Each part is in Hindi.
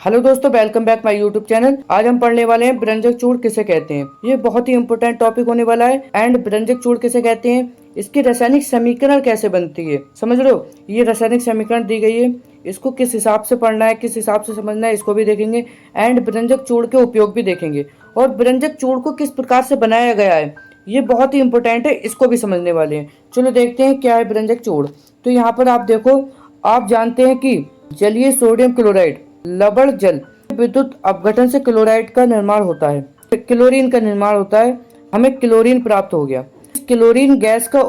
हेलो दोस्तों, welcome back my YouTube channel. आज हम पढ़ने वाले हैं व्यंजक चूड़ किसे कहते हैं। ये बहुत ही इंपॉर्टेंट टॉपिक होने वाला है। एंड व्यंजक चूड़ किसे कहते हैं, इसकी रासायनिक समीकरण कैसे बनती है, समझ लो। ये रासायनिक समीकरण दी गई है, इसको किस हिसाब से पढ़ना है, किस हिसाब से समझना है, इसको भी देखेंगे। एंड व्यंजक चूड़ के उपयोग भी देखेंगे और व्यंजक चूड़ को किस प्रकार से बनाया गया है, ये बहुत ही इंपॉर्टेंट है, इसको भी समझने वाले हैं। चलो देखते हैं क्या है व्यंजक चूड़। तो यहाँ पर आप देखो, आप जानते हैं कि जलीय सोडियम क्लोराइड लवण जल विद्युत अपघटन से क्लोराइड का निर्माण होता है, क्लोरीन का निर्माण होता है, हमें क्लोरीन प्राप्त हो गया। इस क्लोरीन गैस का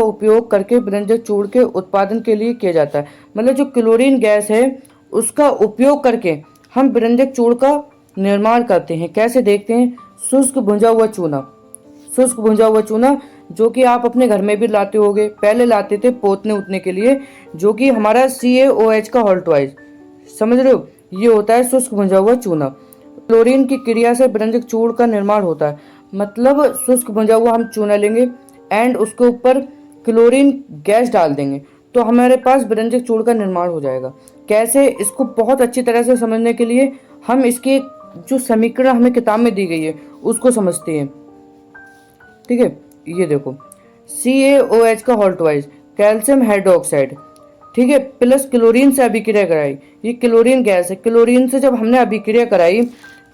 उपयोग करके व्यंजक चूड़ के उत्पादन के लिए किया जाता है। मतलब जो क्लोरीन गैस है उसका उपयोग करके हम व्यंजक चूड़ का निर्माण करते हैं। कैसे देखते हैं, शुष्क भुंजा हुआ चूना, शुष्क भुंजा हुआ चूना जो कि आप अपने घर में भी लाते होगे, पहले लाते थे पोतने उतने के लिए, जो कि हमारा CaOH का हॉल्टवाइज, समझ रहे हो, ये होता है शुष्क भुंजा हुआ चूना। क्लोरीन की क्रिया से व्यंजक चूड़ का निर्माण होता है। मतलब शुष्क भुंजा हुआ हम चूना लेंगे एंड उसके ऊपर क्लोरीन गैस डाल देंगे तो हमारे पास व्यंजक चूड़ का निर्माण हो जाएगा। कैसे, इसको बहुत अच्छी तरह से समझने के लिए हम इसके जो समीकरण हमें किताब में दी गई है उसको समझते हैं। ठीक है, ये देखो, CaOH का हॉल्टवाइज कैल्शियम हाइड्रोक्साइड, ठीक है, प्लस क्लोरीन से अभिक्रिया कराई, ये क्लोरीन गैस है। क्लोरीन से जब हमने अभिक्रिया कराई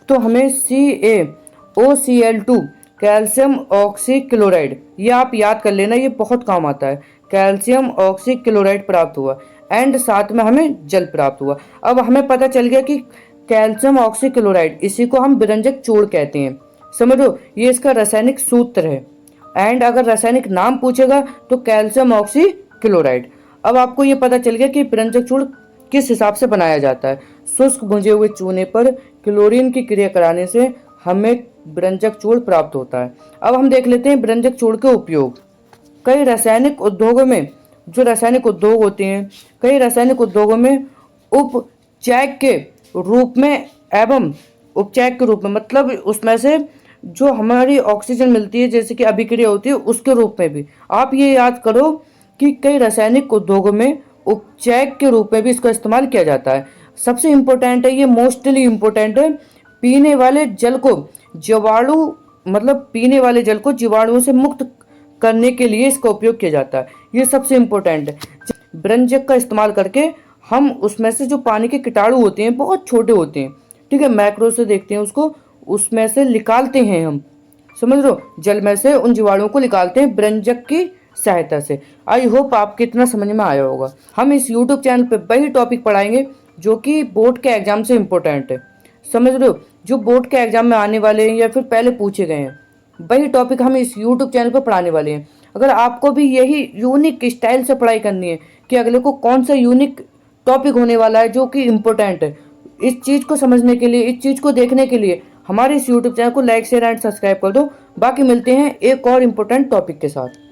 तो हमें CaOCl2 कैल्शियम ऑक्सी क्लोराइड, ये आप याद कर लेना, ये बहुत काम आता है। कैल्शियम ऑक्सी क्लोराइड प्राप्त हुआ एंड साथ में हमें जल प्राप्त हुआ। अब हमें पता चल गया कि कैल्शियम ऑक्सी क्लोराइड, इसी को हम व्यंजक चूड़ कहते हैं। समझो, ये इसका रासायनिक सूत्र है। एंड अगर रासायनिक नाम पूछेगा तो कैल्शियम ऑक्सी क्लोराइड। अब आपको ये पता चल गया कि व्यंजक चूड़ किस हिसाब से बनाया जाता है। शुष्क भुंजे हुए चूने पर क्लोरीन की क्रिया कराने से हमें व्यंजक चूड़ प्राप्त होता है। अब हम देख लेते हैं व्यंजक चूड़ के उपयोग। कई रासायनिक उद्योगों में, जो रासायनिक उद्योग होते हैं, कई रासायनिक उद्योगों में उपचयक के रूप में एवं उपचयक के रूप में, मतलब उसमें से जो हमारी ऑक्सीजन मिलती है, जैसे कि अभिक्रिया होती है, उसके रूप में भी आप ये याद करो कि कई रासायनिक उद्योगों में उपचयक के रूप में भी इसका इस्तेमाल किया जाता है। सबसे इम्पोर्टेंट है, ये मोस्टली इम्पोर्टेंट है, पीने वाले जल को जीवाणु, मतलब पीने वाले जल को जीवाणुओं से मुक्त करने के लिए इसका उपयोग किया जाता है। ये सबसे इम्पोर्टेंट है। व्यंजक का इस्तेमाल करके हम उसमें से जो पानी के कीटाणु होते हैं, बहुत छोटे होते हैं, ठीक है, मैक्रो से देखते हैं उसको, उसमें से निकालते हैं हम, समझ लो, जल में से उन जीवाणुओं को निकालते हैं व्यंजक की सहायता से। आई होप आपको इतना समझ में आया होगा। हम इस यूट्यूब चैनल पे वही टॉपिक पढ़ाएंगे जो कि बोर्ड के एग्जाम से इम्पोर्टेंट है, समझ रहे हो, जो बोर्ड के एग्जाम में आने वाले हैं या फिर पहले पूछे गए हैं, वही टॉपिक हम इस यूट्यूब चैनल पर पढ़ाने वाले हैं। अगर आपको भी यही यूनिक स्टाइल से पढ़ाई करनी है कि अगले को कौन सा यूनिक टॉपिक होने वाला है जो कि इम्पोर्टेंट है, इस चीज़ को समझने के लिए, इस चीज़ को देखने के लिए हमारे इस यूट्यूब चैनल को लाइक शेयर एंड सब्सक्राइब कर दो। बाकी मिलते हैं एक और इम्पोर्टेंट टॉपिक के साथ।